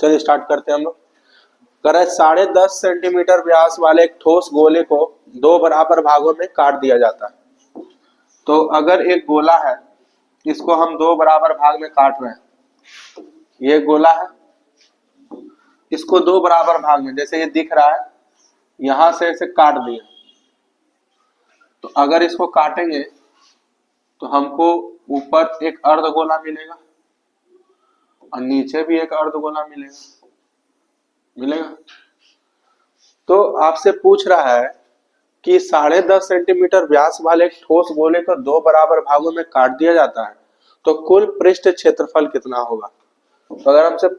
चलिए स्टार्ट करते हैं हम लोग। करें 10.5 सेंटीमीटर व्यास वाले एक ठोस गोले को दो बराबर भागों में काट दिया जाता है। तो अगर एक गोला है, इसको हम दो बराबर भाग में काट रहे हैं, ये गोला है, इसको दो बराबर भाग में, जैसे ये दिख रहा है, यहां से इसे काट दिया। तो अगर इसको काटेंगे तो हमको ऊपर एक अर्धगोला मिलेगा और नीचे भी एक अर्धगोला मिलेगा। तो आपसे पूछ रहा है कि 10.5 सेंटीमीटर व्यास वाले एक ठोस गोले को दो बराबर भागों में काट दिया जाता है, तो कुल पृष्ठ क्षेत्रफल कितना होगा। तो अगर हमसे कुल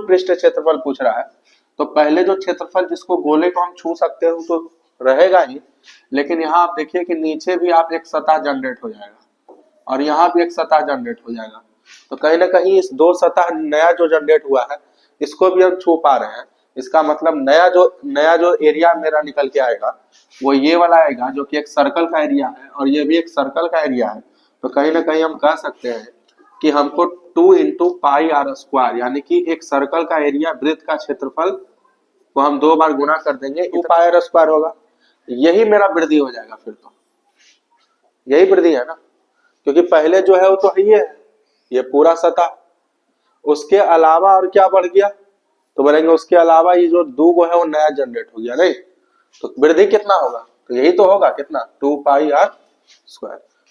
पृष्ठ क्षेत्रफल पूछ रहा है, तो पहले जो क्षेत्रफल जिसको गोले को हम छू सकते हैं तो रहेगा ही, लेकिन यहाँ आप देखिए कि नीचे भी आप एक सतह जनरेट हो जाएगा और यहाँ भी एक सतह जनरेट हो जाएगा। तो कहीं ना कहीं इस दो सतह नया जो जनरेट हुआ है, इसको भी हम छू पा रहे हैं। इसका मतलब नया जो एरिया मेरा निकल के आएगा वो ये वाला आएगा, जो कि एक सर्कल का एरिया है और ये भी एक सर्कल का एरिया है। तो कहीं ना कहीं हम कह सकते हैं कि हमको 2 × πr², यानी कि एक सर्कल का एरिया, वृत्त का क्षेत्रफल को हम दो बार गुना कर देंगे, 2 πr² होगा। यही मेरा वृद्धि हो जाएगा। फिर तो यही वृद्धि है ना, क्योंकि पहले जो है वो तो है, ये पूरा सतह, उसके अलावा और क्या बढ़ गया, तो बोलेंगे उसके अलावा ये जो दो गो है वो नया जनरेट हो गया, नहीं? तो वृद्धि कितना होगा, तो यही तो होगा, कितना, 2 πr²।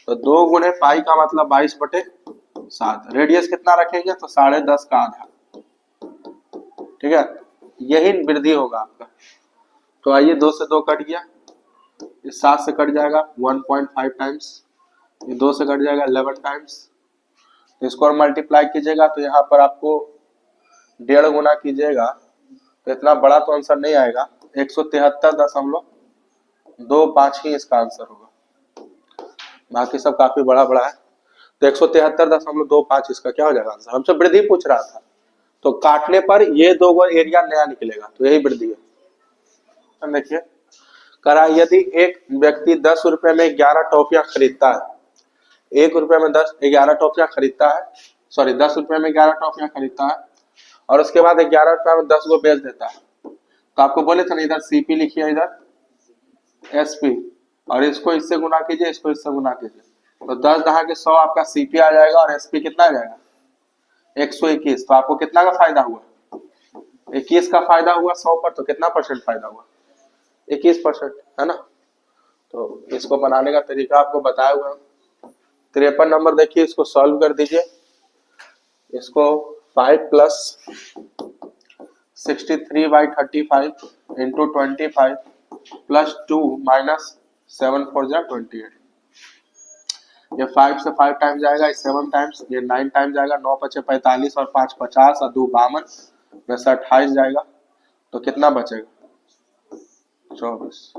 तो 2 × पाई का मतलब 22/7। रेडियस कितना रखेंगे, तो 10.5 का आधा, ठीक है, यही वृद्धि होगा आपका। तो आइए 2 से 2 कट गया, इस 7 से कट जाएगा 1.5 टाइम्स, ये 2 से कट जाएगा 11 टाइम्स। तो इसको मल्टीप्लाई कीजिएगा तो यहाँ पर आपको 1.5 गुना कीजिएगा तो इतना बड़ा तो आंसर नहीं आएगा, 173.25 ही इसका आंसर होगा। बाकी सब काफी बड़ा है, तो 173.25 इसका क्या हो जाएगा आंसर। हमसे वृद्धि पूछ रहा था, तो काटने पर ये दो गो एरिया नया निकलेगा, तो यही वृद्धि है। देखिए करा, यदि एक व्यक्ति 10 रुपए में 11 टॉफियां खरीदता है, 1 रुपए में 11 टॉफियां खरीदता है, सॉरी 10 रुपए में 11 टॉफियां खरीदता है और उसके बाद 11 रुपए में 10 को बेच देता है। तो आपको बोले थे ना, इधर सीपी लिखिए, इधर एसपी, और इसको इससे गुना कीजिए, इसको इससे गुना कीजिए, तो 10 दहा के 100 आपका सीपी आ जाएगा और एसपी कितना आ जाएगा, 121। तो आपको कितना का फायदा हुआ, 21 का फायदा हुआ 100 पर, तो कितना परसेंट फायदा हुआ, 21%, है ना। तो इसको बनाने का तरीका आपको बताया हुआ। 53 नंबर देखिए, इसको सॉल्व कर दीजिए। इसको 5 + 63/35 × 25 + 2 - 7 × 4 = 28। ये 5 से 5 टाइम्स जाएगा, 7 टाइम्स, ये 9 टाइम्स जाएगा, 9 × 5 = 45 और 5 × 50 और 2 = 52, में से 28 जाएगा, तो कितना बचेगा, 24,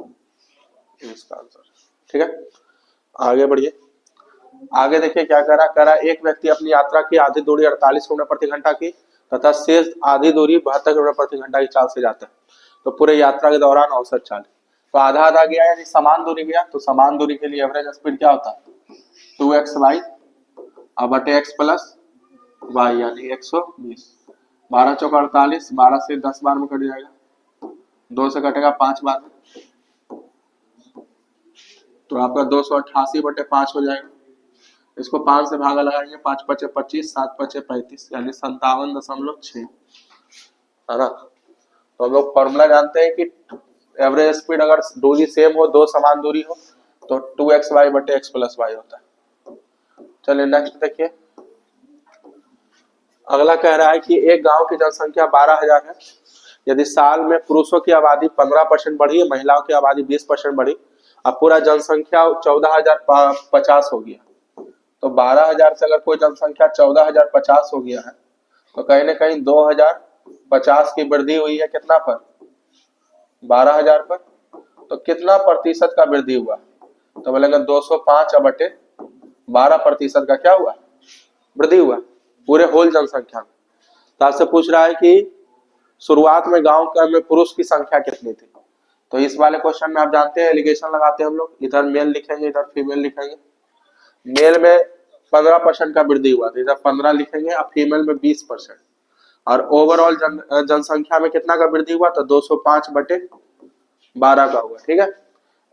इसका आंसर, ठीक है। आगे बढ़िए, आगे देखिए क्या करा, एक व्यक्ति अपनी यात्रा की आधी दूरी 48 किलोमीटर प्रति घंटा की तथा शेष आधी दूरी 72 किलोमीटर प्रति घंटा की चाल से जाता है। तो पूरे यात्रा के दौरान औसत चाल, तो आधा आधा गया, यानी समान दूरी गया, तो समान दूरी के लिए एवरेज स्पीड क्या होता है, 2xy / x + y, यानी 120। 12 × 4 = 48, 12 से 10 बार में कट जाएगा, 2 से कटेगा 5 बार में, तो आपका 288/5 हो जाएगा। इसको 5 से भागा लगाएंगे, 5 × 5 = 25, 7 × 5 = 35, यानी 57.6, है ना। तो हम लोग फॉर्मूला जानते हैं कि एवरेज स्पीड अगर दूरी सेम हो, दो समान दूरी हो, तो 2xy / x + y होता है। चलिए नेक्स्ट देखिए, अगला कह रहा है कि एक गांव की जनसंख्या 12,000 है। यदि साल में पुरुषों की आबादी 15% बढ़ी, महिलाओं की आबादी 20% बढ़ी, अब पूरा जनसंख्या 14,050 हो गया। तो 12,000 से अगर कोई जनसंख्या 14,050 हो गया है, तो कहीं ना कहीं 2,050 की वृद्धि हुई है, कितना पर, 12,000 पर। तो कितना प्रतिशत का वृद्धि हुआ, तो बोलेंगे 205/12% का क्या हुआ, वृद्धि हुआ पूरे होल जनसंख्या में। तो आपसे पूछ रहा है कि शुरुआत में गांव में पुरुष की संख्या कितनी थी। तो इस वाले क्वेश्चन में आप जानते हैं एलिगेशन लगाते हैं हम लोग, इधर मेल लिखेंगे, इधर फीमेल लिखेंगे। मेल में 15% का वृद्धि हुआ, तो इधर 15 लिखेंगे, और फीमेल में 20%। और ओवरऑल जनसंख्या में कितना का वृद्धि हुआ? तो 205/12 का हुआ। ठीक है,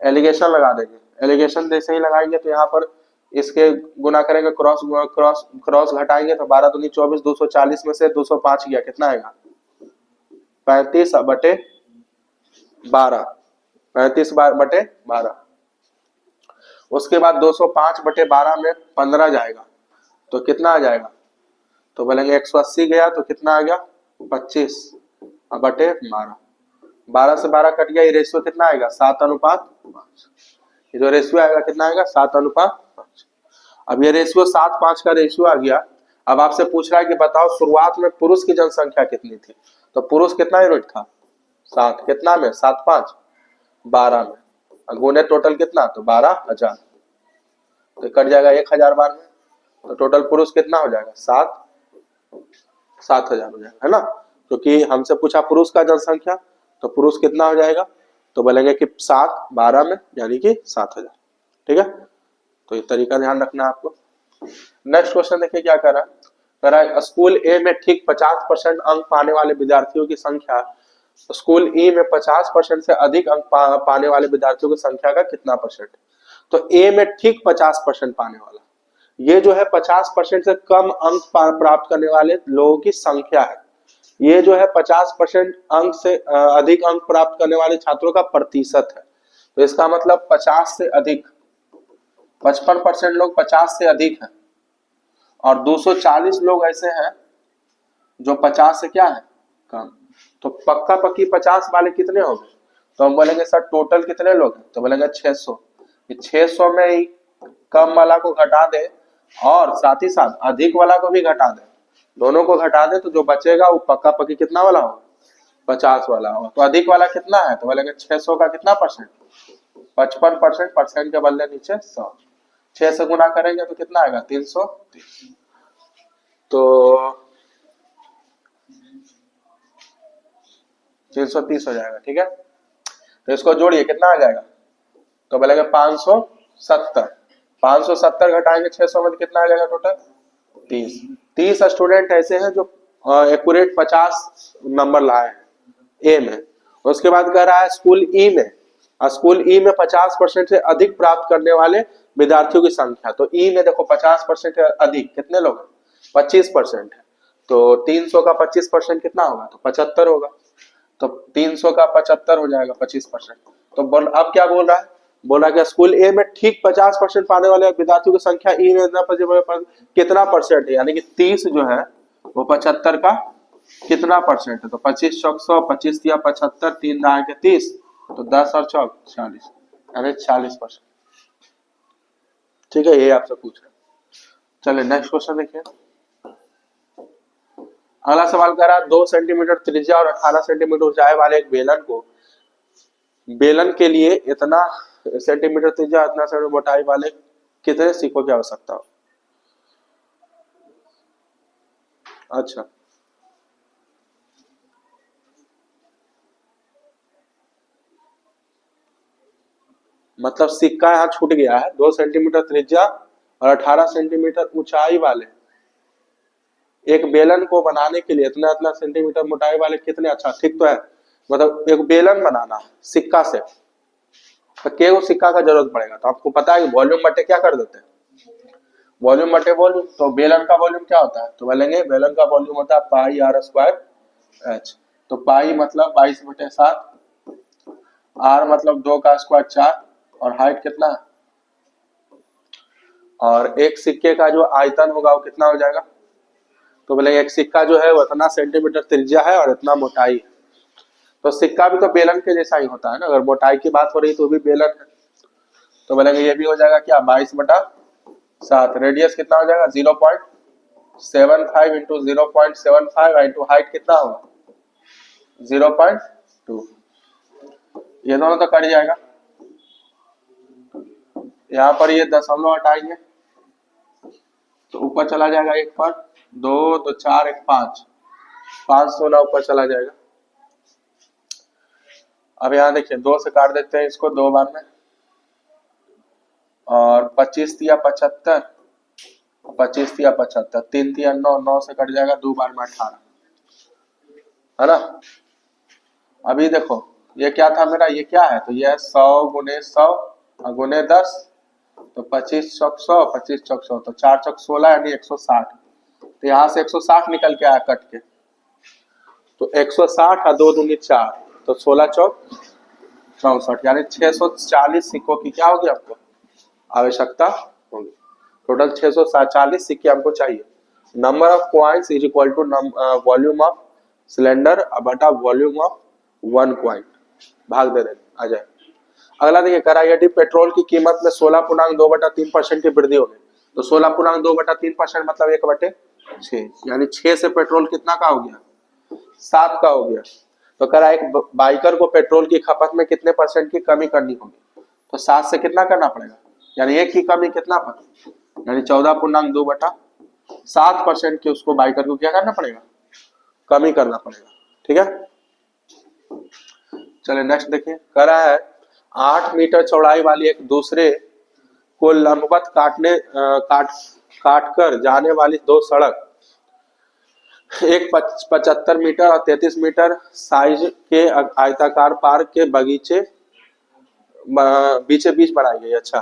एलिगेशन लगा देंगे। एलिगेशन जैसे ही लगाएंगे तो यहाँ पर इसके गुना करेंगे, क्रॉस क्रॉस क्रॉस घटाएंगे तो 12 दूनी 24, 240 में से 205 गया, कितना आएगा? 35/12, 35/12। उसके बाद 205/12 में 15 जाएगा तो कितना आ जाएगा? तो बोलेंगे 180 गया तो कितना आ गया? 25/12। 12 से 12 कट गया, ये रेशियो कितना आएगा? 7:5। ये जो रेशियो आएगा कितना आएगा? 7:5। अब ये रेशियो 7:5 का रेशियो आ गया। अब आपसे पूछ रहा है कि बताओ शुरुआत में पुरुष की जनसंख्या कितनी थी? तो पुरुष कितना यूनिट था? 7। कितना में? 7×5 12 में। गुने टोटल कितना? तो 12,000। तो कट जाएगा 1,000 बार में, तो टोटल पुरुष कितना हो जाएगा? 7,000 हो जाएगा, है ना? क्योंकि हमसे पूछा पुरुष का जनसंख्या, तो पुरुष कितना हो जाएगा? तो बोलेंगे कि 7/12 में, यानी कि 7,000। ठीक है, तो ये तरीका ध्यान रखना है आपको। नेक्स्ट क्वेश्चन देखिए क्या कर रहा है। कह रहा है स्कूल ए में ठीक 50% अंक पाने वाले विद्यार्थियों की संख्या स्कूल ई में 50% से अधिक अंक पाने वाले विद्यार्थियों की संख्या का कितना परसेंट? तो ए में ठीक 50% पाने वाला, ये जो है 50% से कम अंक प्राप्त करने वाले लोगों की संख्या है। ये जो है 50% अंक से अधिक अंक प्राप्त करने वाले छात्रों का प्रतिशत है। तो इसका मतलब 50 से अधिक, 55% लोग 50 से अधिक हैं और 240 लोग ऐसे हैं जो 50 से क्या है? कम। तो पक्का पक्की 50 वाले कितने हो गए? तो हम बोलेंगे सर टोटल कितने लोग हैं? तो बोलेंगे 600। 600 में ही कम वाला को घटा दे और साथ ही साथ अधिक वाला को भी घटा दे, दोनों को घटा दे तो जो बचेगा वो पक्का पक्की कितना वाला होगा? 50 वाला होगा। तो अधिक वाला कितना है? तो बोलेंगे 600 का कितना परसेंट? 55%। परसेंट के बदले नीचे 100। 6 से गुना करेंगे तो कितना आएगा? 330। तो 330 हो जाएगा। ठीक है, तो इसको जोड़िए, कितना आ जाएगा? तो बोलेंगे 570। 570 घटाएंगे 600 में, कितना आ जाएगा टोटल? 30। 30 स्टूडेंट ऐसे हैं जो एक्यूरेट 50 नंबर लाए हैं ए में। उसके बाद कह रहा है स्कूल ई में, स्कूल ई में 50% से अधिक प्राप्त करने वाले विद्यार्थियों की संख्या। तो ई में देखो 50% अधिक कितने लोग हैं? 25% है। तो 300 का 25% कितना होगा? तो 75 होगा। तो 300 का 75 हो जाएगा 25%। तो अब क्या बोल रहा है? बोल रहा है कि स्कूल ए में ठीक 50% पाने वाले विद्यार्थियों की संख्या ई में कितना परसेंट है? यानी कि 30 जो है वो 75 का कितना परसेंट है? तो 25 चौक 100, 25 या 75, 3 दाएं के 30, तो 10 और चौक 40, यानी 40%। ठीक है, ये आपसे पूछ रहे। चलिए नेक्स्ट क्वेश्चन देखिए। अगला सवाल कह रहा है 2 सेंटीमीटर त्रिज्या और 18 सेंटीमीटर ऊंचाई वाले एक बेलन के लिए इतना सेंटीमीटर त्रिज्या, इतना सेंटीमीटर मोटाई वाले कितने सिक्कों की आवश्यकता हो? अच्छा, मतलब सिक्का यहाँ छूट गया है। 2 सेंटीमीटर त्रिज्या और 18 सेंटीमीटर ऊंचाई वाले एक बेलन को बनाने के लिए इतना इतना सेंटीमीटर मोटाई वाले कितने? अच्छा ठीक तो है, मतलब एक बेलन बनाना है सिक्का से, तो केवल सिक्का का जरूरत पड़ेगा। तो आपको पता है कि वॉल्यूम बटे क्या कर देते हैं? वॉल्यूम बटे वॉल्यूम। तो बेलन का वॉल्यूम क्या होता है? तो बोलेंगे बेलन का वॉल्यूम होता है पाई आर स्क्वायर एच। तो पाई मतलब 22/7, आर मतलब 2 का स्क्वायर 4, और हाइट कितना है? और एक सिक्के का जो आयतन होगा वो कितना हो जाएगा? तो बोलेंगे एक सिक्का जो है वो इतना सेंटीमीटर त्रिज्या है और इतना मोटाई है। तो सिक्का भी तो बेलन के जैसा ही होता है ना, अगर मोटाई की बात हो रही तो भी बेलन है। तो बोलेंगे ये भी हो जाएगा क्या? 22/7। रेडियस कितना हो जाएगा? 0.75 इंटू 0.75 इंटू हाइट कितना होगा? 0.2। ये दोनों तो कट जाएगा। यहाँ पर ये दशमलव हटाएंगे तो ऊपर चला जाएगा 1 पर, 2 तो 4 1 5, 516 ऊपर चला जाएगा। अब यहाँ देखिए 2 से काट देते हैं इसको 2 बार में, और 25 या 75, 25 या 75, 3 3 9, 9 से कट जाएगा 2 बार में 18। है ना। अभी देखो ये क्या था मेरा, ये क्या है, तो ये 100 गुने 100 और गुने 10, तो 25 चौक 100, 25 चौक 100, तो 4 चौक 16 यानी 160। तो यहाँ से 160 निकल के आया कट के, तो 160 और 2 दूनी 4, तो 16 चौक 64 यानी 640 सिक्कों की क्या होगी आपको आवश्यकता होगी। टोटल 640 सिक्के हमको चाहिए। Number of coins is equal to volume of cylinder बटा वॉल्यूम ऑफ वन कॉइन, भाग दे देंगे आ जाए। अगला देखिए करा, यदि पेट्रोल की कीमत में 16.2/3% की वृद्धि होगी, तो 16.2/3% मतलब 1/6, यानी 6 से पेट्रोल कितना का हो गया, 7 का हो गया। तो करा एक बाइकर को पेट्रोल की खपत में कितने परसेंट की कमी करनी होगी, तो 7 से कितना करना पड़ेगा, यानी एक की कमी कितना पर, यानी 14.2/7% की उसको बाइकर को क्या करना पड़ेगा, कमी करना पड़ेगा। ठीक है, चलिए नेक्स्ट देखिए, कह रहा है 8 मीटर चौड़ाई वाली एक दूसरे को लंबवत काट कर जाने वाली दो सड़क, एक 75 मीटर और 33 मीटर साइज के आयताकार पार्क के बगीचे बीचे बीच बनाई गई। अच्छा,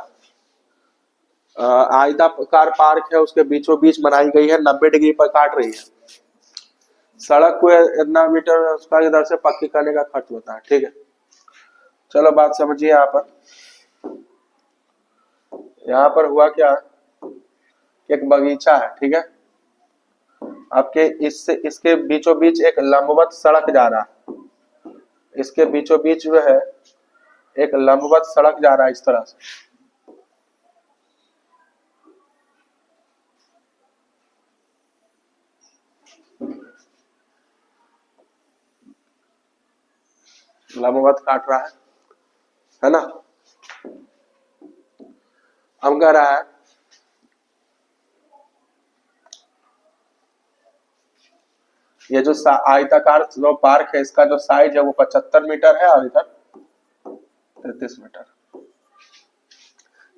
आयताकार पार्क है, उसके बीचों बीच बनाई गई है, 90 डिग्री पर काट रही है। सड़क को इतना मीटर उसका इधर से पक्की करने का खर्च होता है। ठीक है, चलो बात समझिए। यहाँ पर हुआ क्या, एक बगीचा है, ठीक है, आपके इससे इसके बीचों बीच एक लंबवत सड़क जा रहा है, इसके बीचों बीच जो है एक लंबवत सड़क जा रहा है इस तरह से। लंबवत काट रहा है ना। हम कह रहा है ये जो आयताकार जो पार्क है इसका जो साइज है वो 75 मीटर है और इधर 33 मीटर।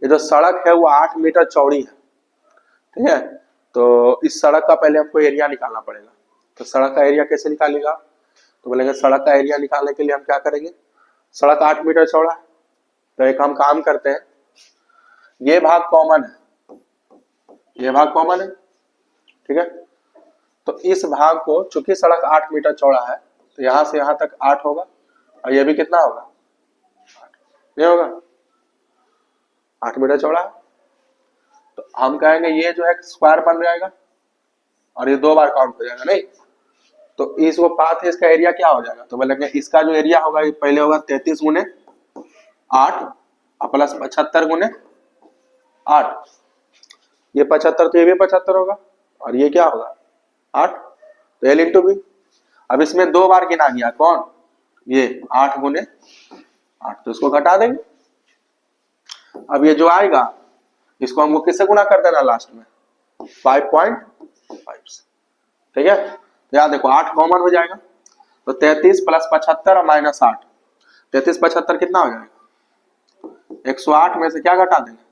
ये जो सड़क है वो 8 मीटर चौड़ी है, ठीक है। तो इस सड़क का पहले हमको एरिया निकालना पड़ेगा। तो सड़क का एरिया कैसे निकालेगा, तो बोलेंगे सड़क का एरिया निकालने के लिए हम क्या करेंगे, सड़क 8 मीटर चौड़ा है, तो एक हम काम करते हैं, ये भाग कॉमन है, ये भाग कॉमन है, ठीक है। तो इस भाग को, चूंकि सड़क 8 मीटर चौड़ा है, तो यहां से यहां तक 8 होगा और ये भी कितना होगा, नहीं होगा, 8 मीटर चौड़ा है। तो हम कहेंगे ये जो है स्क्वायर बन जाएगा और ये 2 बार काउंट हो जाएगा, नहीं। तो इस वो पाथ है, इसका एरिया क्या हो जाएगा, तो बोलेंगे इसका जो एरिया होगा ये पहले होगा 33 गुने 8 और प्लस 75 गुने 8, ये 75 तो ये भी 75 होगा और ये क्या होगा 8, तो L इंटू बी। अब इसमें 2 बार गिना गया, कौन, ये 8 गुने 8, तो इसको घटा देंगे। अब ये जो आएगा इसको हमको किससे गुना कर देना लास्ट में, 5.5 से, ठीक है। याद देखो 8 कॉमन हो जाएगा, तो 33 प्लस 75 और माइनस 8, 33 75 कितना हो जाएगा, 108 में से क्या घटा देंगे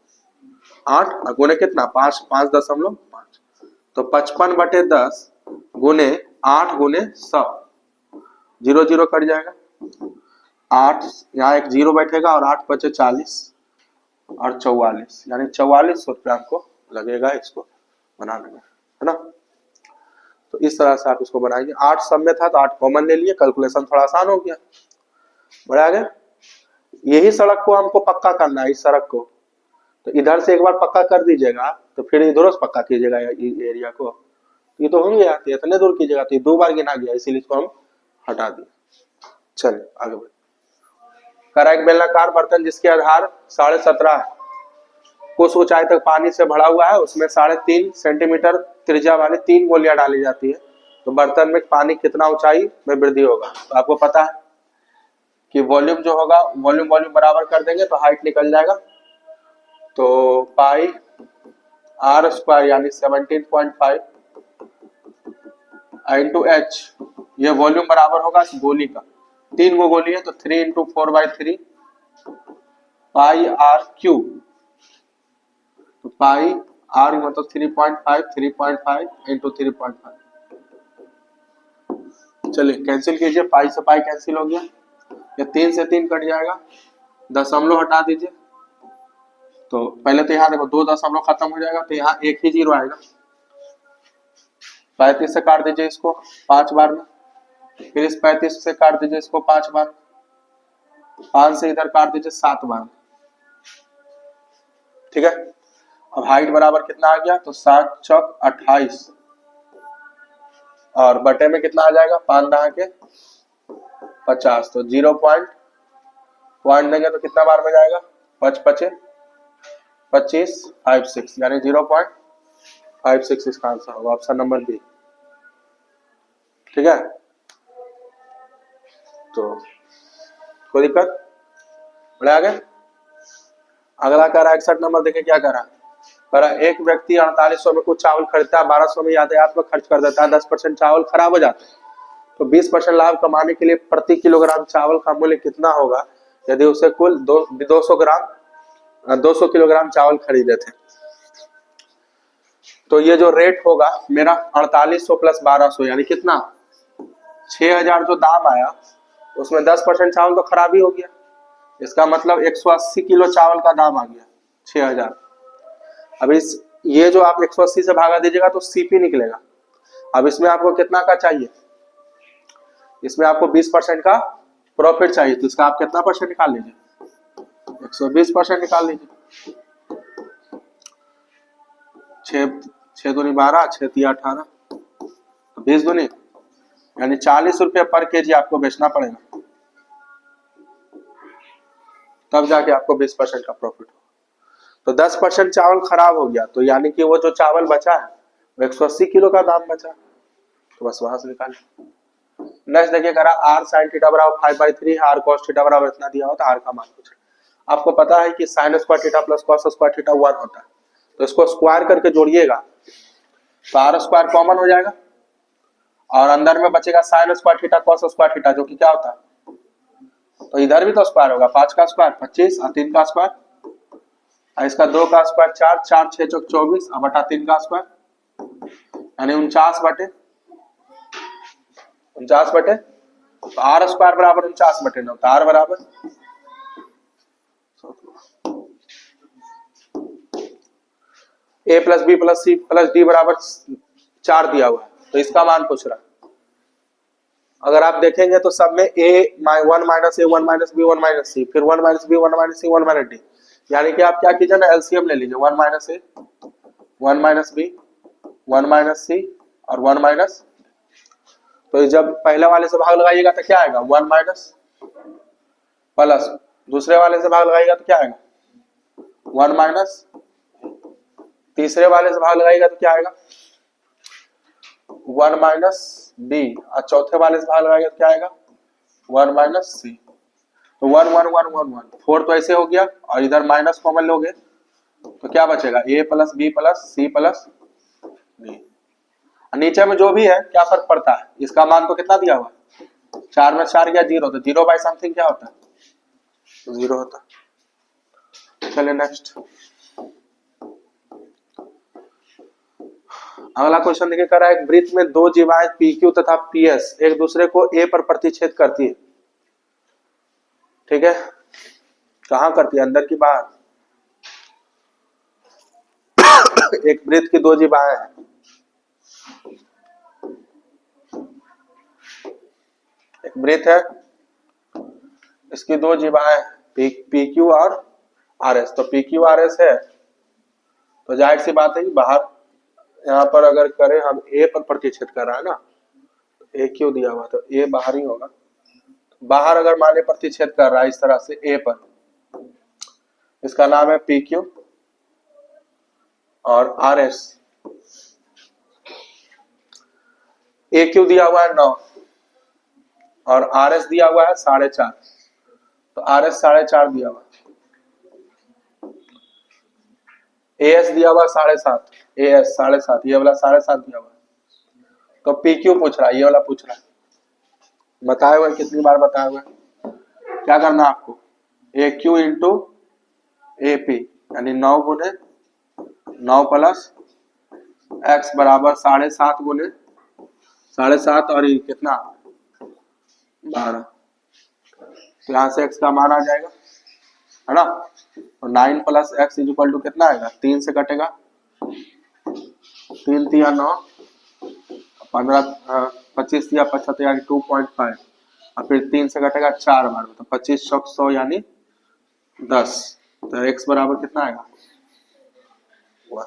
8 और गुने कितना 5.5, तो 55/10 गुने 8 गुने 100, 0 0 कट जाएगा, 8 यहाँ एक 0 बैठेगा और 8 बचे 40 और 44, यानी 4400 रुपया आपको लगेगा इसको बनाने में, है ना। तो इस तरह से आप इसको बनाएंगे। 8 सब में था तो 8 कॉमन ले लिए, कैलकुलेशन थोड़ा आसान हो गया, बढ़ा गया। यही सड़क को हमको पक्का करना है, इस सड़क को, तो इधर से एक बार पक्का कर दीजिएगा तो फिर इधर से पक्का कीजिएगा एरिया को, ये तो हो गया, इतने दूर कीजिएगा, तो ये 2 बार गिना गया, इसीलिए इसको हम हटा दिए। चलिए आगे बढ़े। करा एक बेलनाकार बर्तन जिसके आधार 17.5 है, कुछ ऊंचाई तक पानी से भरा हुआ है, उसमें 3.5 सेंटीमीटर त्रिज्या वाली 3 गोलियां डाली जाती है, तो बर्तन में पानी कितना ऊंचाई में वृद्धि होगा, तो आपको पता है कि वॉल्यूम जो होगा वॉल्यूम वॉल्यूम बराबर कर देंगे तो हाइट निकल जाएगा, तो पाई आर स्क्वायर यानी 17.5 इंटू एच, ये वॉल्यूम बराबर होगा इस गोली का, 3 गो गोली है तो 3 इंटू 4/3 पाई आर क्यूब, तो पाई आर मतलब 3.5 इंटू 3.5, चलिए कैंसिल कीजिए, पाई से पाई कैंसिल हो गया, या 3 से 3 कट जाएगा, दशमलव हटा दीजिए। तो पहले तो यहाँ देखो 2 दशमलव खत्म हो जाएगा, तो यहाँ एक ही जीरो आएगा। 35 से काट दीजिए इसको 5 बार में, फिर इस 35 से काट दीजिए इसको 5 बार, 5 से इधर काट दीजिए 7 बार। ठीक है, अब हाइट बराबर कितना आ गया, तो 7 चौक 28, और बटे में कितना आ जाएगा, 5 दहा के 50, तो 0 पॉइंट देंगे तो कितना बार में जाएगा, 5 पचे 25, 5 6, यानी 0.56 इसका आंसर होगा, ऑप्शन नंबर बी। ठीक है, तो कोई दिक्कत, बढ़े आगे। अगला कह रहा है 61 नंबर, देखे क्या कह रहा है, कह रहा है एक व्यक्ति 4800 में कुछ चावल खरीदता है, 1200 में यातायात में खर्च कर देता है, 10% चावल खराब हो जाता है, तो 20% लाभ कमाने के लिए प्रति किलोग्राम चावल का मूल्य कितना होगा यदि उसे कुल 200 किलोग्राम चावल खरीदे थे। तो ये जो रेट होगा मेरा 4800 प्लस 1200 यानी कितना, 6000 जो दाम आया उसमें 10% चावल तो खराब ही हो गया, इसका मतलब 180 किलो चावल का दाम आ गया 6000। अब इस ये जो आप 180 से भागा दीजिएगा तो सीपी निकलेगा। अब इसमें आपको कितना का चाहिए, इसमें आपको 20% का प्रॉफिट चाहिए, तो इसका आप कितना परसेंट निकाल लीजिए, 120% निकाल लीजिए। 6 दूनी 12, 6 तिया 18, 20 दूनी यानी 40 रुपये पर केजी आपको बेचना पड़ेगा, तब जाके आपको 20% का प्रॉफिट हो। तो 10% चावल खराब हो गया, तो यानी कि वो जो चावल बचा है वो 180 किलो का दाम बचा, तो बस वहां से निकालिए। नेक्स्ट देखिए करा r sin थीटा बराबर 5/3, r cos थीटा बराबर इतना दिया होता है, r का मान पूछ रहा। आपको पता है कि sin square theta plus cos square theta 1 होता है, तो इसको स्क्वायर करके जोड़िएगा तो r स्क्वायर कॉमन हो जाएगा, और अंदर में बचेगा sin square theta cos square theta, जो कि क्या होता है, तो इधर भी तो स्क्वायर होगा, 5 का स्क्वायर 25 और 3 का स्क्वायर, इसका 2 का स्क्वायर 4, 4 6 चौक 24 और बटा 3 का स्क्वायर यानी 49 बटे, तो आर स्क्वायर बराबर 49/9, तो आर बराबर A plus B plus C plus D बराबर 4 दिया हुआ है, तो इसका मान पूछ रहा है। अगर आप देखेंगे तो सब में a 1 minus A 1 minus B 1 minus C, फिर 1 minus B 1 minus C 1 minus D, यानी कि आप क्या कीजिए ना, एलसीएम ले लीजिए, 1 minus A 1 minus B 1 minus सी और 1 माइनस, तो जब पहले वाले से भाग लगाइएगा तो क्या आएगा, 1 माइनस, प्लस दूसरे वाले से भाग लगाइएगा तो क्या आएगा 1 माइनस, तीसरे वाले से भाग लगाइएगा तो क्या आएगा 1 माइनस बी, और चौथे वाले से भाग लगाइएगा तो क्या आएगा 1 माइनस सी, तो 1 1 1 1 1 4 तो ऐसे हो गया, और इधर माइनस कॉमन लोगे तो क्या बचेगा, A plus B plus C plus D, नीचे में जो भी है क्या फर्क पड़ता है, इसका मान तो कितना दिया हुआ है, 4 में 4 गया 0, तो 0 बाई समथिंग क्या होता है, 0 होता है। चलिए नेक्स्ट अगला क्वेश्चन देखिए, कर रहा है एक वृत्त में 2 जीवाएं PQ तथा PS एक दूसरे को A पर प्रतिच्छेद करती है। ठीक है, कहां करती है, अंदर की बाहर। एक वृत्त की 2 जीवाएं हैं, एक वृत्त है, इसकी 2 जीवाएं PQ और RS, तो PQ RS है, तो जाहिर सी बात है कि बाहर यहाँ पर अगर करें हम A पर प्रतिच्छेद कर रहा है ना, AQ दिया हुआ तो A बाहर ही होगा, बाहर अगर मान लीजिए प्रतिच्छेद कर रहा है इस तरह से A पर, इसका नाम है PQ और RS। AQ दिया हुआ है 9 और RS दिया हुआ है 4.5, तो RS 4.5 दिया हुआ है, AS दिया हुआ 7.5, AS 7.5, ये वाला 7.5 दिया हुआ, तो PQ पूछ रहा है, ये वाला पूछ रहा है, बताए हुए कितनी बार बताया हुआ है, क्या करना आपको, AQ इंटू AP यानी 9 गुने 9 प्लस x बराबर 7.5 गुने 7.5 और ये कितना 12। तो यहाँ से x का मान आ जाएगा, है ना। और 9 plus x is equal to कितना आएगा, 3 से कटेगा, 3 तिया 9, 15 25 तिया 75 यानी 2.5, और फिर 3 से कटेगा 4 बार में, तो 25 चौक 100 यानी 10। तो x बराबर कितना आएगा, 1।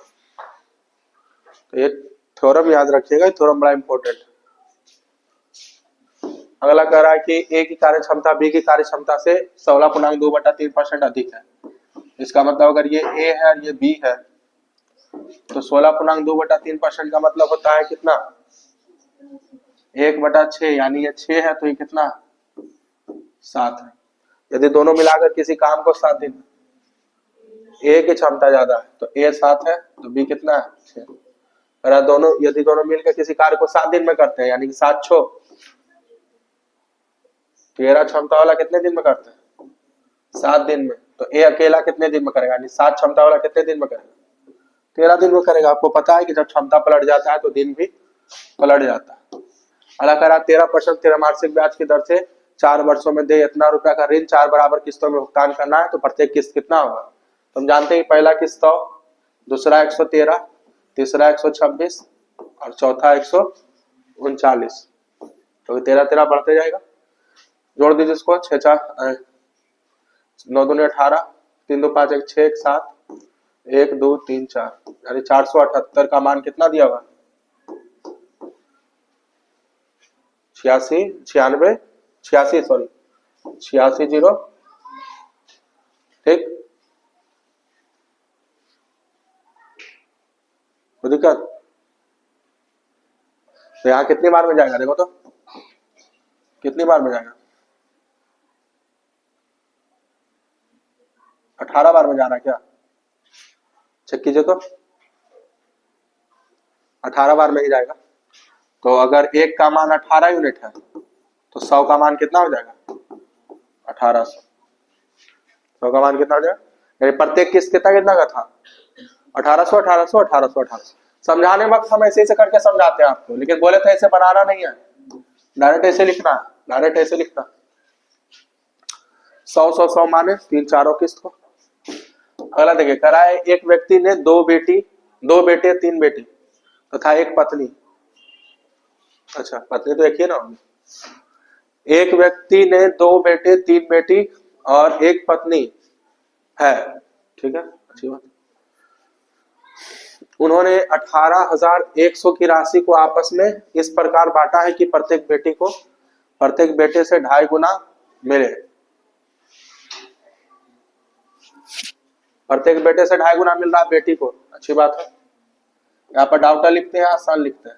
तो ये थ्योरम याद रखिएगा, थ्योरम बड़ा इंपॉर्टेंट। अगला कह रहा है कि ए की कार्य क्षमता बी की कार्य क्षमता से 16.2/3% अधिक है। इसका मतलब अगर ये ए है और ये बी है तो 16.2/3% का मतलब होता है कितना, 1/6, यानी ये 6 है तो ये कितना 7 है। यदि दोनों मिलाकर किसी काम को 7 दिन, ए की क्षमता ज्यादा है तो ए 7 है तो बी कितना है 6। अगर दोनों यदि दोनों मिलकर किसी कार्य को 7 दिन में करते हैं यानी कि 7 6, 13 क्षमता वाला कितने दिन में करते हैं 7 दिन में, तो ए अकेला कितने दिन में करेगा, यानी 7 क्षमता वाला कितने दिन में करेगा 13 दिन में करेगा। आपको पता है कि जब क्षमता पलट जाता है तो दिन भी पलट जाता है। अगला करा 13% त्रैमासिक ब्याज की दर से 4 वर्षों में दे इतना रुपया का ऋण 4 बराबर किस्तों में भुगतान करना है, तो प्रत्येक किस्त कितना होगा। तो हम जानते हैं पहला किस्त 100, दूसरा 113, तीसरा 126 और चौथा 139। तो 13 बढ़ते जाएगा, जोड़ दीजिए इसको, 6 4 9 दूनी 18, 3 2 5 1 6 1 7 1 2 3 4, यानी 478 का मान कितना दिया हुआ, 86 96 86 सॉरी 86 0, ठीक। कोई दिक्कत, तो यहाँ कितनी बार में जाएगा, देखो तो कितनी बार में जाएगा, 18 बार में जा रहा है क्या, चेक कीजिए तो 18 बार में ही जाएगा। तो अगर एक का मान 18 यूनिट है तो 100 का मान कितना हो जाएगा 1800, 100 का मान कितना हो जाएगा, यानी प्रत्येक किस्त कितना कितना का था 1800 1800 1800 1800। समझाने वक्त हम ऐसे करके समझाते हैं आपको, लेकिन बोले तो ऐसे बनाना नहीं है, डायरेक्ट ऐसे लिखना है, डायरेक्ट ऐसे लिखना 100 100 100 माने 3 चारों किस्त को। अगला देखिए कराए एक व्यक्ति ने 2 बेटे 3 बेटी तथा एक पत्नी, अच्छा पत्नी तो एक ही ना, एक व्यक्ति ने 2 बेटे 3 बेटी और एक पत्नी है, ठीक है अच्छी बात। उन्होंने 18,100 की राशि को आपस में इस प्रकार बांटा है कि प्रत्येक बेटे से 2.5 गुना मिले, प्रत्येक बेटे से 2.5 गुना मिल रहा है बेटी को, अच्छी बात है। यहाँ पर डाउटर लिखते हैं, आसान लिखते हैं,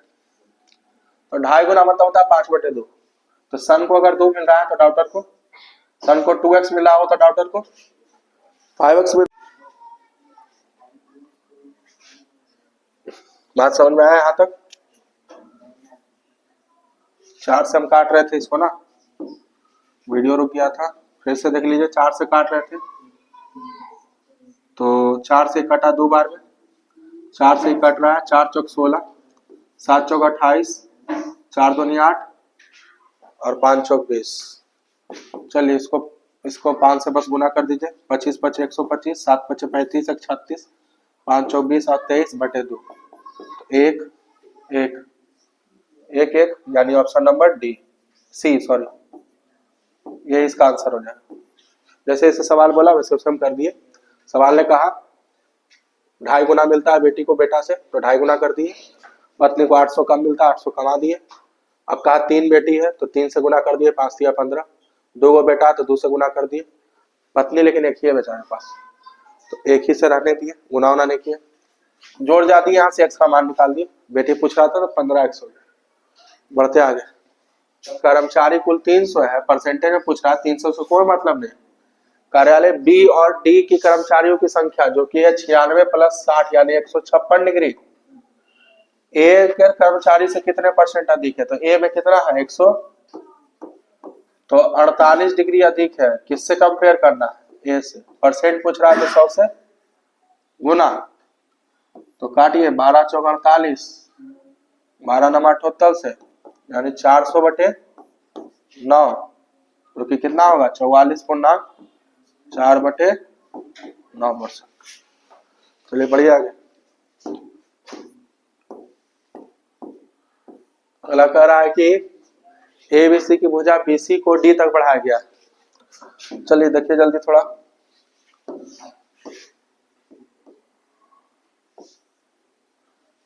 तो 2.5 गुना मतलब होता है 5/2। तो सन को अगर 2 मिल रहा है तो डाउटर को, सन को 2x मिला हो तो डाउटर को 5x मिल। बात समझ में आया यहाँ तक, 4 से हम काट रहे थे इसको ना, वीडियो रुक गया था, फिर से देख लीजिए, 4 से काट रहे थे तो 4 से कटा 2 बार में, 4 से कट रहा है, 4 चौक 16, 7 चौक 28, 4 दूनी 8 और 5 चौक 20। चलिए इसको 5 से बस गुना कर दीजिए, 25 5 125, 7 5 35 1 36, 5 चौक 20 और 23/2, तो 1 1 1 1, यानी option number D C sorry, ये इसका आंसर हो जाएगा। जैसे इसे सवाल बोला वैसे उसे हम कर दिए। सवाल ने कहा 2.5 गुना मिलता है बेटी को बेटा से, तो 2.5 गुना कर दिए। पत्नी को 800 कम मिलता है, 800 कमा दिए। अब कहा 3 बेटी है तो 3 से गुना कर दिए, 5 या 15। 2 गो बेटा तो 2 से गुना कर दिए। पत्नी लेकिन एक ही है बेचारे पास, तो एक ही से रहने दिए, गुना उना नहीं किया। जोड़ जाती है, यहाँ से x का मान निकाल दिए। बेटी पूछ रहा था तो 15x हो गया। बढ़ते आगे, कर्मचारी कुल 300 है, परसेंटेज में पूछ रहा है, 300 से कोई मतलब नहीं। कार्यालय बी और डी की कर्मचारियों की संख्या जो कि है 96 + 60 यानी 156 डिग्री, ए के कर्मचारी से कितने % अधिक है, तो ए में कितना है 100, तो 48 डिग्री अधिक है। किससे कंपेयर करना है, ए से। परसेंट पूछ रहा है तो 100 से गुना, तो काटिए 12 चौक 48, 12 नमा 78 से, यानी 400/9 जो कि कितना होगा 44.4/9%। चलिए बढ़िया आगे। अगला कह रहा है कि एबीसी की भुजा बीसी को डी तक बढ़ाया गया। चलिए देखिए जल्दी थोड़ा।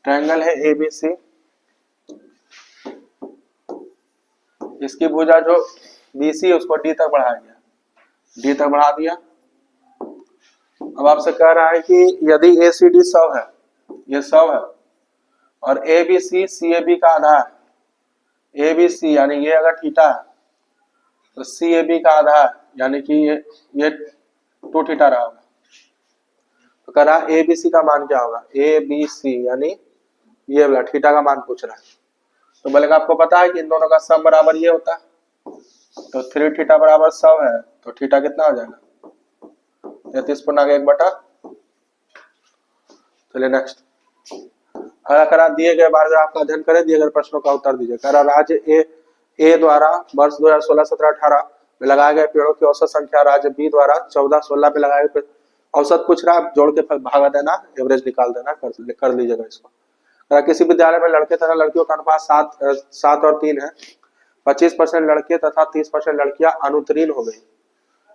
ट्रायंगल है एबीसी, इसकी भुजा जो बीसी है उसको डी तक बढ़ाया गया, डी तक बढ़ा दिया। अब आपसे कह रहा है कि यदि एसीडी 100 है, ये 100 है, और एबीसी सीएबी का आधा है, एबीसी यानी ये अगर थीटा है तो सीएबी का आधा है, यानी कि ये 2 थीटा रहा होगा। तो कह रहा है एबीसी का मान क्या होगा, एबीसी यानी ये वाला थीटा का मान पूछ रहा है। तो बोलेगा आपको पता है कि इन दोनों का सम बराबर ये होता है, तो 3 थीटा बराबर 100 है, तो थीटा कितना हो जाएगा 33/1 चलिए नेक्स्ट। अगर करा दिए गए बार का अध्ययन करें, दिए गए प्रश्नों का उत्तर दीजिए। कह रहा राज्य ए द्वारा वर्ष 2016, 17, 18 में लगाए गए पेड़ों की औसत संख्या राज्य बी द्वारा 14, 16 में लगाए गए औसत पूछ रहा है, जोड़ के भागा देना, एवरेज निकाल देना, कर लीजिएगा इसको। किसी विद्यालय में लड़के तथा लड़कियों का अनुपात 7 और 3 है, 25% लड़के तथा 30% लड़कियां अनुत्तीर्ण हो गई।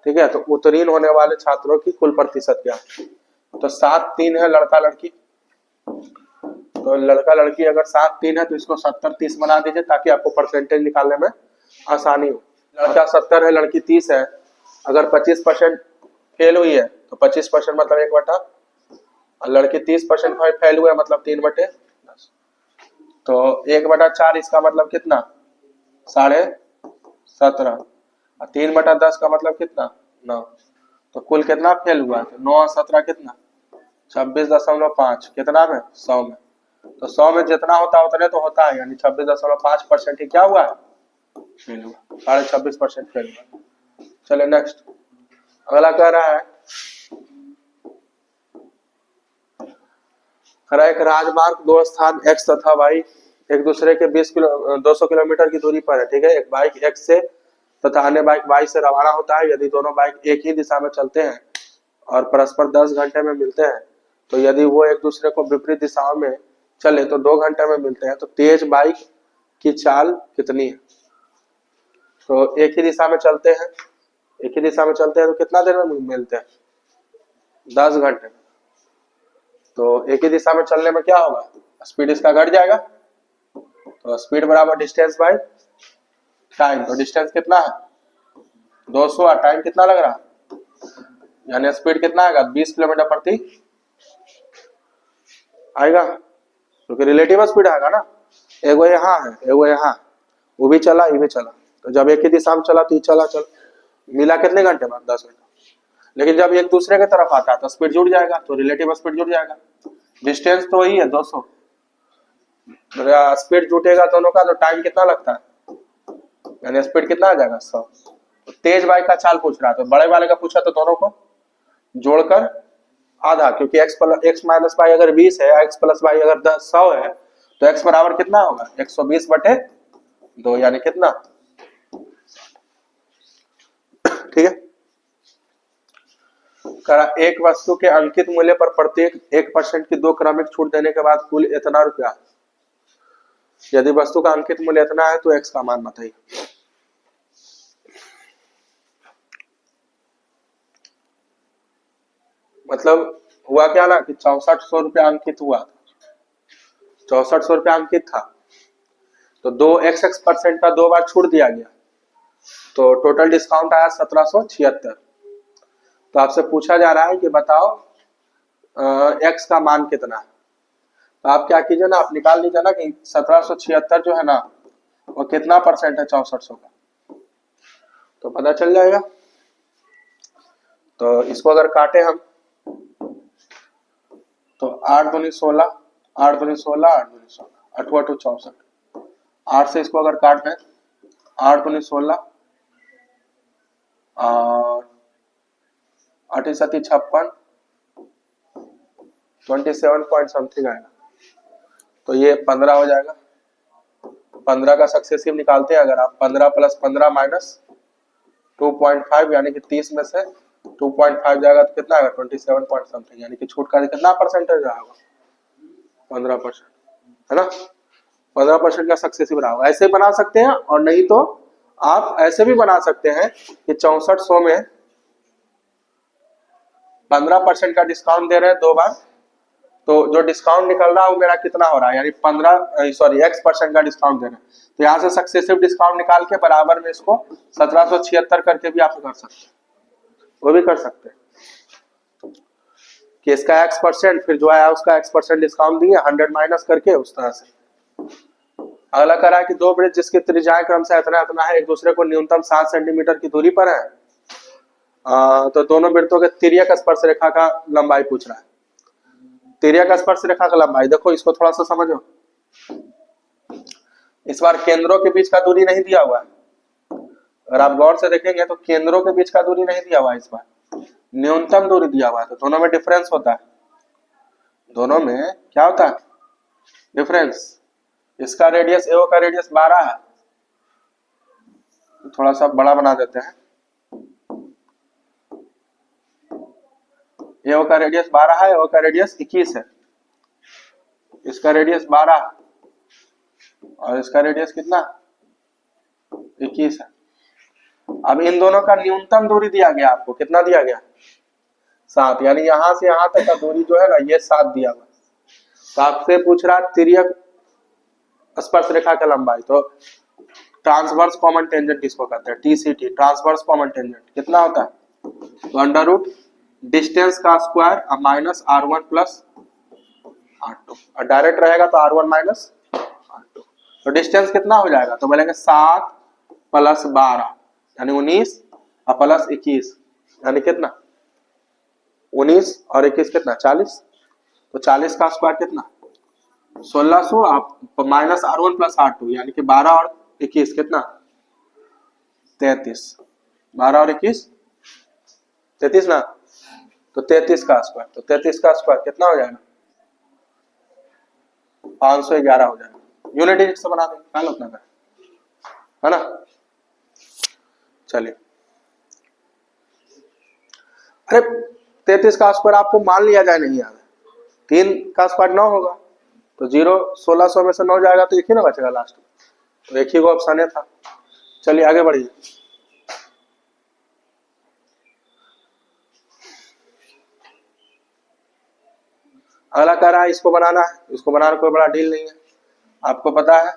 ठीक है, तो उत्तीर्ण होने वाले छात्रों की कुल प्रतिशत क्या है? तो 7-3 है लड़का लड़की, तो लड़का लड़की अगर 7-3 है तो इसको 70-30 बना दीजिए ताकि आपको परसेंटेज निकालने में आसानी हो। लड़का 70 है, लड़की 30 है, अगर 25% फेल हुई है तो 25% मतलब 1/, और लड़की 30% फेल हुआ है मतलब 3/10, तो 1/4 इसका मतलब कितना 17.5, और 3/10 का मतलब कितना 9, तो कुल कितना फेल हुआ है, तो 9 और 17 कितना 26.5, कितना में 100 में, तो 100 में जितना होता है उतने तो होता है, यानी 26.5% ही क्या हुआ है फेल हुआ, 26.5% फेल हुआ। चलिए नेक्स्ट। अगला कह रहा है एक राजमार्ग दो स्थान x तथा y एक दूसरे के 200 किलोमीटर की दूरी पर है। ठीक है, एक बाइक x से तथा अन्य बाइक y से रवाना होता है। यदि दोनों बाइक एक ही दिशा में चलते हैं और परस्पर 10 घंटे में मिलते हैं, तो यदि वो एक दूसरे को विपरीत दिशाओं में चले तो 2 घंटे में मिलते हैं, तो तेज बाइक की चाल कितनी है? तो एक ही दिशा में चलते हैं, तो कितना देर में मिलते हैं 10 घंटे में। तो एक ही दिशा में चलने में क्या होगा, स्पीड इसका घट जाएगा, तो स्पीड बराबर डिस्टेंस बाय टाइम। तो डिस्टेंस कितना है 200 और टाइम कितना लग रहा है, यानी स्पीड कितना आएगा 20 किलोमीटर प्रति आएगा, क्योंकि रिलेटिव स्पीड आएगा ना, एगो यहाँ है एगो यहाँ, वो भी चला ये भी चला, तो जब एक ही दिशा में चला तो ये चला मिला कितने घंटे बाद 10 घंटे। लेकिन जब एक दूसरे की तरफ आता है तो स्पीड जुड़ जाएगा, तो रिलेटिव स्पीड जुड़ जाएगा। डिस्टेंस तो वही है 200, स्पीड जुटेगा दोनों का तो टाइम कितना लगता है, यानी स्पीड कितना आ जाएगा 100। तो तेज बाइक का चाल पूछ रहा है, तो बड़े वाले का पूछा तो दोनों को जोड़कर आधा, क्योंकि x माइनस वाई अगर 20 है, x प्लस वाई अगर 100 है, तो x बराबर कितना होगा 120/2, यानी कितना। ठीक है, करा एक वस्तु के अंकित मूल्य पर प्रत्येक 1% की 2 क्रमिक छूट देने के बाद कुल इतना रुपया। यदि वस्तु का अंकित मूल्य इतना है तो x का मान बताइए। मतलब हुआ क्या ना कि 6400 रुपया अंकित हुआ, 6400 रुपया अंकित था, तो 2x% का 2 बार छूट दिया गया, तो टोटल डिस्काउंट आया 1776। तो आपसे पूछा जा रहा है कि बताओ x का मान कितना है। तो आप क्या कीजिए ना, आप निकाल लीजिए ना कि 1776 जो है ना वो कितना परसेंट है 6400 का, तो पता चल जाएगा। तो इसको अगर काटे हम तो 8 दूनी 16, 8 दूनी 16, 8 दूनी 16, 8 8 64, 8 से इसको अगर काट दें 8 दूनी 16 और 8 7 56, 27 पॉइंट समथिंग आएगा, तो ये 15 हो जाएगा। 15 का सक्सेसिव निकालते हैं अगर आप, 15 + 15 - 2.5 यानी कि 30 में से 2.5 जाएगा तो कितना आएगा 27 पॉइंट समथिंग, यानी कि छूट का कितना परसेंटेज आएगा 15%, है ना। 15% का सक्सेसिव रहा होगा। ऐसे बना सकते हैं, और नहीं तो आप ऐसे भी बना सकते हैं कि 6400 में 15% का डिस्काउंट दे रहे हैं 2 बार, तो जो डिस्काउंट निकल रहा है वो मेरा कितना हो रहा है, यानी X% का डिस्काउंट दे रहे हैं। तो यहाँ से सक्सेसिव डिस्काउंट निकाल के बराबर में इसको 1776 करके भी आप कर सकते हैं, वो भी कर सकते हैं कि इसका X%, फिर जो है उसका X% डिस्काउंट दिए 100 माइनस करके, उस तरह से। अगला करा कि दो वृत्त जिसकी त्रिज्याएं क्रमशः इतना इतना है, एक दूसरे को न्यूनतम 7 सेंटीमीटर की दूरी पर है, तो दोनों वृत्तों के तिर्यक स्पर्श रेखा का लंबाई पूछ रहा है। तिर्यक स्पर्श रेखा का लंबाई, देखो इसको थोड़ा सा समझो। इस बार केंद्रों के बीच का दूरी नहीं दिया हुआ है, अगर आप गौर से देखेंगे तो केंद्रों के बीच का दूरी नहीं दिया हुआ है, इस बार न्यूनतम दूरी दिया हुआ है, तो दोनों में डिफरेंस होता है। दोनों में क्या होता है, डिफरेंस। इसका रेडियस एओ का रेडियस 12 है, थोड़ा सा बड़ा बना देते हैं। एओ का रेडियस 12 है, एओ का रेडियस 21 है। इसका रेडियस 12 और इसका रेडियस कितना 21 है। अब इन दोनों का न्यूनतम दूरी दिया गया, आपको कितना दिया गया 7, यानी यहां से यहां तक का दूरी जो है ना ये 7 दिया हुआ। तो आपसे पूछ रहा तिर्यक स्पर्श रेखा का लंबाई, तो ट्रांसवर्स कॉमन टेंजेंट इसको कहते हैं, TCT, ट्रांसवर्स कॉमन टेंजेंट कितना होता है, तो अंडर रूट डिस्टेंस का square minus R1 plus R2, और डायरेक्ट रहेगा तो R1 माइनस R2, तो डिस्टेंस कितना हो जाएगा, तो बोलेंगे 7 प्लस 12 यानी 19 और प्लस 21 यानी कितना 19 और 21 कितना 40, तो 40 का स्क्वायर कितना 1600 आप माइनस R1 प्लस R2 यानी कि 12 और 21 कितना 33, 12 और 21 33 ना, तो 33 का स्क्वायर, तो 33 का स्क्वायर कितना हो जाएगा 511 हो जाएगा। यूनिट डिजिट से बना देंगे, क्या उतना का है ना। चलिए, अरे 33 का स्क्वायर आपको मान लिया जाए नहीं यार, 3 का स्क्वायर 9 होगा, तो 0 1600 में से 9 जाएगा तो एक ही ना बचेगा लास्ट में, तो एक ही को ऑप्शन था। चलिए आगे बढ़िए। अगला कह रहा है इसको बनाना है, इसको बनाना कोई बड़ा डील नहीं है। आपको पता है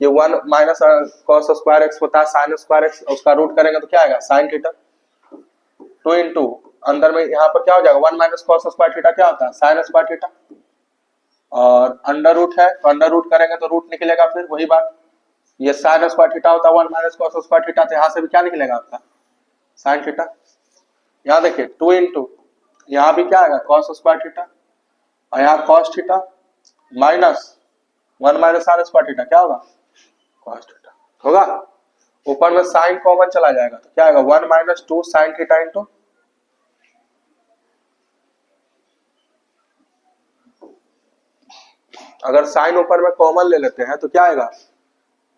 कि 1 माइनस कॉस स्क्वायर एक्स होता है साइन स्क्वायर एक्स, उसका रूट करेंगे तो क्या आएगा साइन थीटा, 2 इंटू अंदर में यहाँ पर क्या हो जाएगा 1 माइनस कॉस स्क्वायर थीटा क्या होता है साइन स्क्वायर थीटा, और अंडर रूट है तो अंडर रूट करेंगे तो रूट निकलेगा, फिर वही बात, ये साइन स्क्वायर थीटा होता है 1 माइनस कॉस स्क्वायर थीटा, तो यहाँ से भी क्या निकलेगा आपका साइन थीटा। यहाँ देखिए 2 इंटू यहाँ भी क्या आएगा कॉस स्क्वायर थीटा, और यहाँ cos theta minus 1 minus sine square theta क्या होगा कॉस थीटा होगा, ऊपर में साइन कॉमन चला जाएगा तो क्या आएगा 1 माइनस 2 साइन थीटा इंटू, अगर साइन ऊपर में कॉमन ले लेते हैं तो क्या आएगा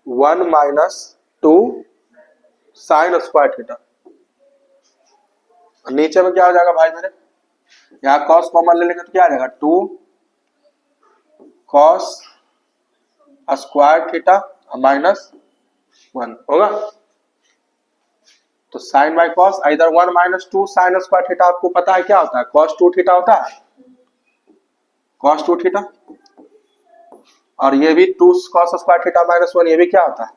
1 माइनस 2 साइन स्क्वायर थीटा, नीचे में क्या हो जाएगा भाई मेरे, यहाँ कॉस कॉमन ले लेंगे तो क्या आ जाएगा 2 कॉस स्क्वायर थीटा माइनस 1 होगा, तो साइन बाय कॉस इधर 1 माइनस 2 साइन स्क्वायर थीटा आपको पता है क्या होता है कॉस 2 थीटा होता है, कॉस 2 थीटा, और ये भी 2 कॉस स्क्वायर थीटा माइनस 1 ये भी क्या होता है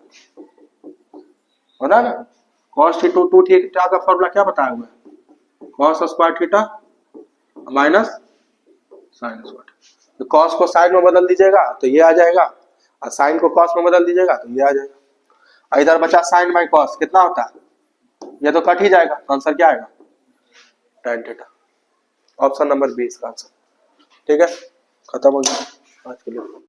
होता है ना, कॉस 2 थीटा का फॉर्मूला क्या बताया हुआ है cos square theta minus sine square, तो कॉस को साइन में बदल दीजिएगा तो ये आ जाएगा, और साइन को कॉस में बदल दीजिएगा तो ये आ जाएगा, इधर बचा साइन बाय कॉस कितना होता है, ये तो कट ही जाएगा, तो आंसर क्या आएगा tan थीटा, ऑप्शन नंबर 20 का आंसर। ठीक है, खत्म हो गया आज के लिए।